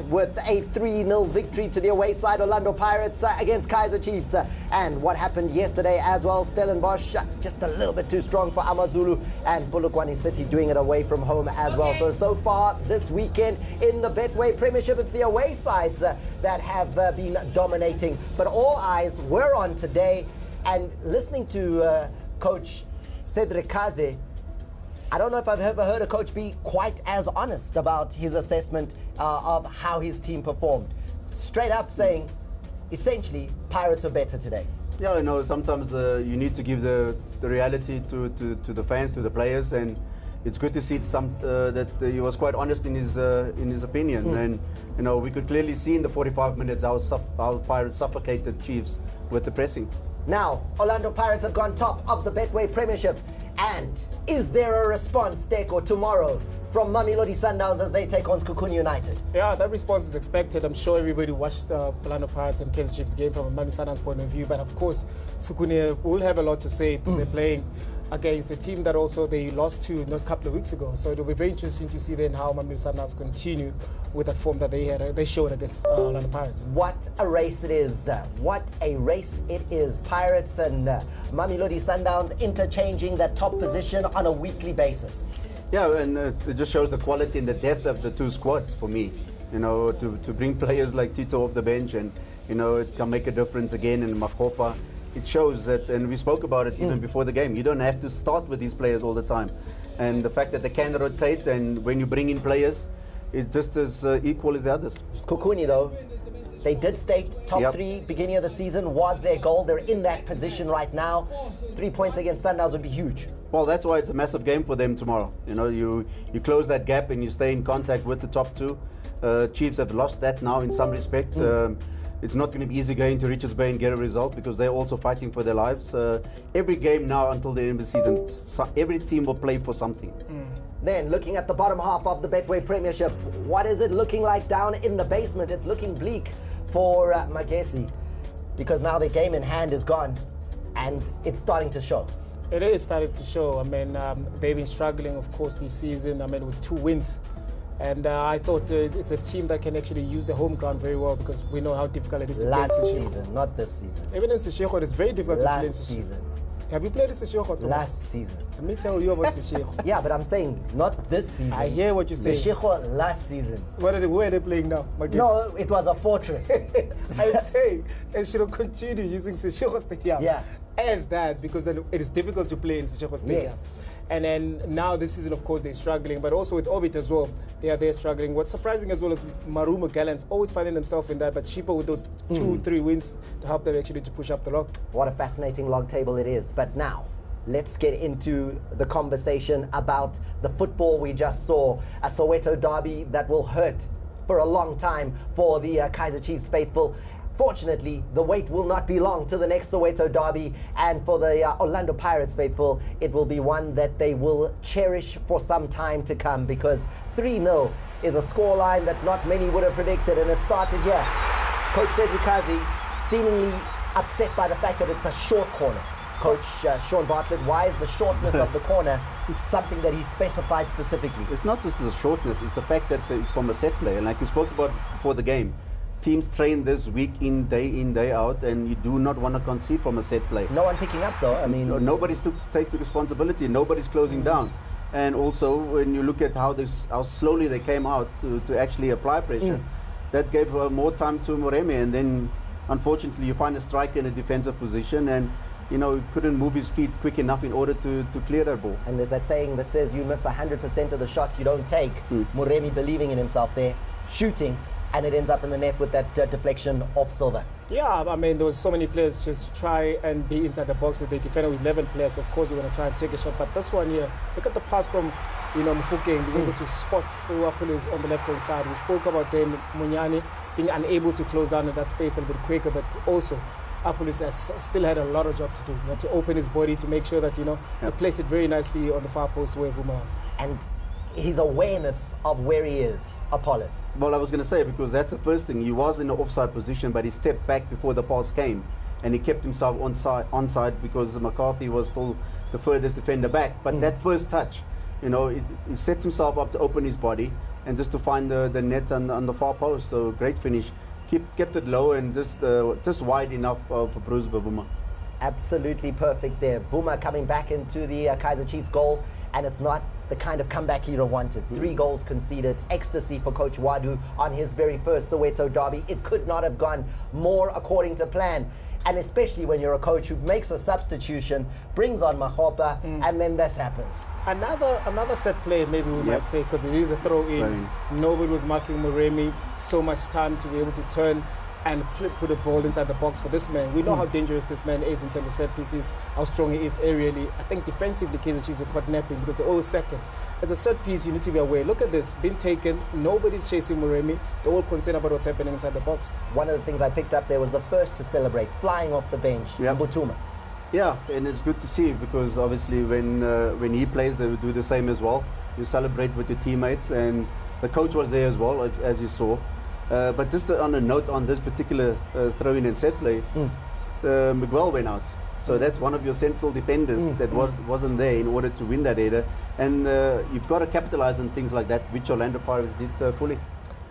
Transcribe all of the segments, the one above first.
with a 3-0 victory to the away side, Orlando Pirates against Kaizer Chiefs. And what happened yesterday as well, Stellenbosch just a little bit too strong for Amazulu, and Polokwane City doing it away from home as well. So far this weekend in the Betway Premiership, it's the away sides that have been dominating. But all eyes were on today, and listening to Coach Cedric Kaizer, I don't know if I've ever heard a coach be quite as honest about his assessment of how his team performed. Straight up saying, essentially, Pirates are better today. Yeah, you know, sometimes you need to give the reality to the fans, to the players, and it's good to see that he was quite honest in his opinion. And you know, we could clearly see in the 45 minutes how Pirates suffocated Chiefs with the pressing. Now, Orlando Pirates have gone top of the Betway Premiership. And is there a response, Teko, tomorrow from Mamelodi Sundowns as they take on Sekhukhune United? Yeah, that response is expected. I'm sure everybody watched Orlando Pirates and Kaizer Chiefs game from a Mamelodi Sundowns point of view. But of course, Sekhukhune will have a lot to say because they're playing against the team that also they lost to not a couple of weeks ago. So it'll be very interesting to see then how Mamelodi Sundowns continue with that form that they showed against Orlando Pirates. What a race it is. What a race it is. Pirates and Mamelodi Sundowns interchanging that top position on a weekly basis. Yeah, and it just shows the quality and the depth of the two squads for me. You know, to bring players like Tito off the bench, and you know, it can make a difference again in Makopa. It shows that, and we spoke about it even before the game, you don't have to start with these players all the time. And the fact that they can rotate, and when you bring in players, it's just as equal as the others. Sekhukhune, though, they did state top three beginning of the season was their goal. They're in that position right now. 3 points against Sundowns would be huge. Well, that's why it's a massive game for them tomorrow. You know, you close that gap and you stay in contact with the top two. Chiefs have lost that now in some respect. It's not going to be easy going to Richards Bay and get a result because they're also fighting for their lives. Every game now until the end of the season, every team will play for something. Then, looking at the bottom half of the Betway Premiership, what is it looking like down in the basement? It's looking bleak for Modise, because now the game in hand is gone and it's starting to show. It is starting to show. I mean, they've been struggling, of course, this season. I mean, with 2 wins. And I thought it's a team that can actually use the home ground very well, because we know how difficult it is to play in Seshego. Last season, not this season. Even in Seshego, it's very difficult to play in Last season. Have you played in Seshego? Last season. Let me tell you about Seshego. Yeah, but I'm saying not this season. I hear what you say. Seshego last season. Where are they playing now? No, it was a fortress. I'm saying they should continue using Seshego Stadium as that, because then it is difficult to play in Seshego Stadium. Yes. And then now this season, of course, they're struggling, but also with Orbit as well, they're struggling. What's surprising as well is Marumo Gallants always finding themselves in that, but Shipa with those 2-3 wins to help them actually to push up the log. What a fascinating log table it is. But now, let's get into the conversation about the football we just saw. A Soweto derby that will hurt for a long time for the Kaizer Chiefs faithful. Fortunately, the wait will not be long to the next Soweto derby, and for the Orlando Pirates faithful, it will be one that they will cherish for some time to come, because 3-0 is a scoreline that not many would have predicted, and it started here. Coach Cedric Kaizer seemingly upset by the fact that it's a short corner. Coach Sean Bartlett, why is the shortness of the corner something that he specified specifically? It's not just the shortness, it's the fact that it's from a set play, and like we spoke about before the game, teams train this week in, day out, and you do not want to concede from a set play. No one picking up, though. I mean, nobody's to take the responsibility. Nobody's closing down. And also, when you look at how slowly they came out to actually apply pressure, that gave more time to Moremi. And then, unfortunately, you find a striker in a defensive position, and you know, he couldn't move his feet quick enough in order to clear that ball. And there's that saying that says you miss 100% of the shots you don't take. Moremi believing in himself there, shooting, and it ends up in the net with that deflection off Silva. Yeah, I mean, there was so many players just to try and be inside the box. That they defended with 11 players. Of course, you're going to try and take a shot. But this one here, look at the pass from, Mufukeng, being able to spot Uwapulis on the left-hand side. We spoke about them, Munyani, being unable to close down in that space a little bit quicker, but also Apulis has still had a lot of job to do. You know, to open his body, to make sure that, he placed it very nicely on the far post where Vuma was. And his awareness of where he is, Apollos. Well, I was going to say, because that's the first thing. He was in an offside position, but he stepped back before the pass came, and he kept himself onside because McCarthy was still the furthest defender back. But that first touch, it sets himself up to open his body, and just to find the net on the far post. So great finish. Kept it low and just wide enough for Bruce Bavuma. Absolutely perfect there. Vuma coming back into the Kaizer Chiefs goal, and it's not the kind of comeback he'd have wanted. 3 goals conceded. Ecstasy for Coach Wadu on his very first Soweto derby. It could not have gone more according to plan. And especially when you're a coach who makes a substitution, brings on Mahopa, and then this happens. Another set play, maybe we might say, because it is a throw-in. Nobody was marking Moremi. So much time to be able to turn and put a ball inside the box for this man. We know how dangerous this man is in terms of set pieces, how strong he is aerially. I think defensively, Kaizer Chiefs were caught napping because they're always second. As a set piece, you need to be aware. Look at this, been taken. Nobody's chasing Moremi. They're all concerned about what's happening inside the box. One of the things I picked up there was the first to celebrate, flying off the bench, Butuma. Yeah, and it's good to see, because obviously when he plays, they will do the same as well. You celebrate with your teammates, and the coach was there as well, as you saw. But just on a note on this particular throw-in and set play, Miguel went out. So that's one of your central defenders that wasn't there in order to win that header. And you've got to capitalize on things like that, which Orlando Pirates did fully.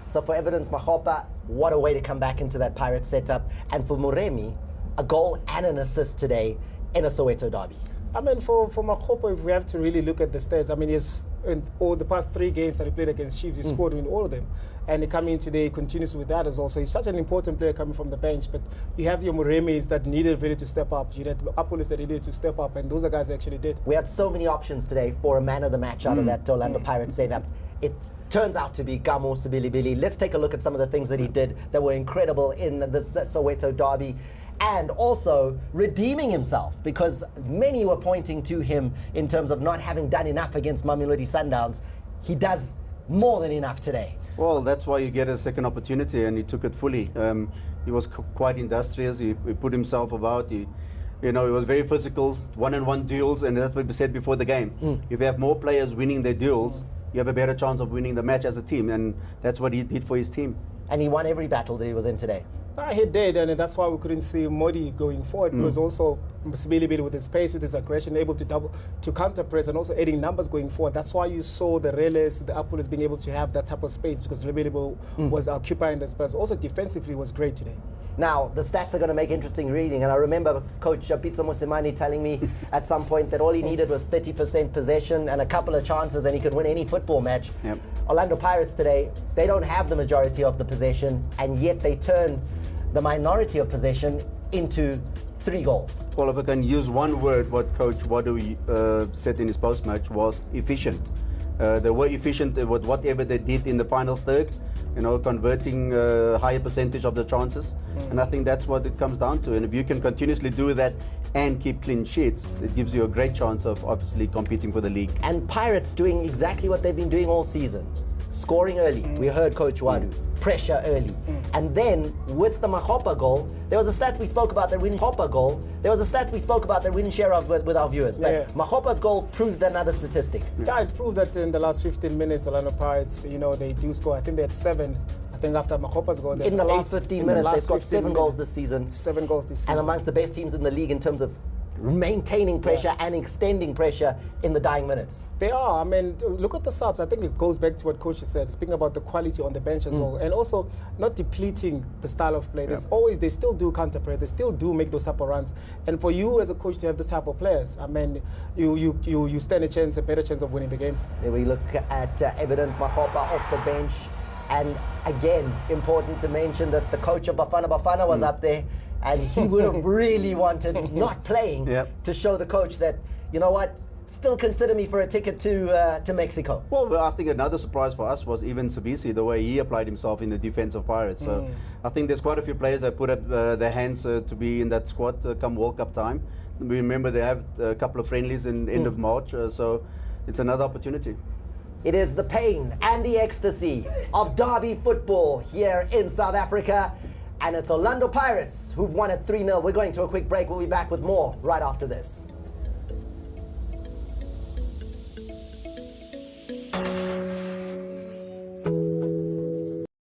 So for Evidence Mahopa, what a way to come back into that Pirates setup. And for Moremi, a goal and an assist today in a Soweto derby. I mean, for Mahopa, if we have to really look at the stats, I mean, in all the past 3 games that he played against Chiefs, he scored in all of them. And he coming in today, he continues with that as well. So he's such an important player coming from the bench. But you have your Moremis that needed really to step up. You had Apolis that needed to step up, and those are guys that actually did. We had so many options today for a man of the match out of that Orlando Pirates setup. It turns out to be Gamo Sibilibili. Let's take a look at some of the things that he did that were incredible in the Soweto derby. And also redeeming himself, because many were pointing to him in terms of not having done enough against Mamelodi Sundowns. He does more than enough today. Well, that's why you get a second opportunity, and he took it fully. He was quite industrious. He put himself about. He was very physical, one-on-one duels, and that's what we said before the game. If you have more players winning their duels, you have a better chance of winning the match as a team, and that's what he did for his team. And he won every battle that he was in today. He did, and that's why we couldn't see Modi going forward. Because also Sibilibili with his pace, with his aggression, able to counter press, and also adding numbers going forward. That's why you saw the Reles, the Apolis being able to have that type of space, because Sibilibili was occupying the space. Also defensively was great today. Now, the stats are going to make interesting reading, and I remember Coach Pitso Mosimane telling me at some point that all he needed was 30% possession and a couple of chances, and he could win any football match. Orlando Pirates today, they don't have the majority of the possession, and yet they turn the minority of possession into 3 goals. Well, if I can use one word, what Coach Wadu said in his post-match was efficient. They were efficient with whatever they did in the final third, converting a higher percentage of the chances. And I think that's what it comes down to. And if you can continuously do that and keep clean sheets, it gives you a great chance of obviously competing for the league. And Pirates doing exactly what they've been doing all season. Scoring early. We heard Coach Wadu. Pressure early. And then with the Mahopa goal, there was a stat we spoke about that we didn't share with our viewers. But Mahopa's goal proved another statistic. Yeah, it proved that in the last 15 minutes, Orlando Pirates, they do score. I think they had 7. I think after Mahopa's goal, in the last 15 minutes, they've got 7 goals this season. 7 goals this season. And amongst the best teams in the league in terms of maintaining pressure and extending pressure in the dying minutes. They are. I mean, look at the subs. I think it goes back to what Coach said, speaking about the quality on the bench as well, and also not depleting the style of play. There's always, they still do counter play. They still do make those type of runs. And for you as a coach to have this type of players, I mean, you stand a better chance of winning the games. There we look at Evidence Mahopa off the bench. And again, important to mention that the coach of Bafana was up there, and he would have really wanted not playing to show the coach that, you know what, still consider me for a ticket to Mexico. Well, I think another surprise for us was even Sabisi, the way he applied himself in the defense of Pirates. So I think there's quite a few players that put up their hands to be in that squad come World Cup time. We remember they have a couple of friendlies in end of March, so it's another opportunity. It is the pain and the ecstasy of derby football here in South Africa. And it's Orlando Pirates who've won it 3-0. We're going to a quick break. We'll be back with more right after this.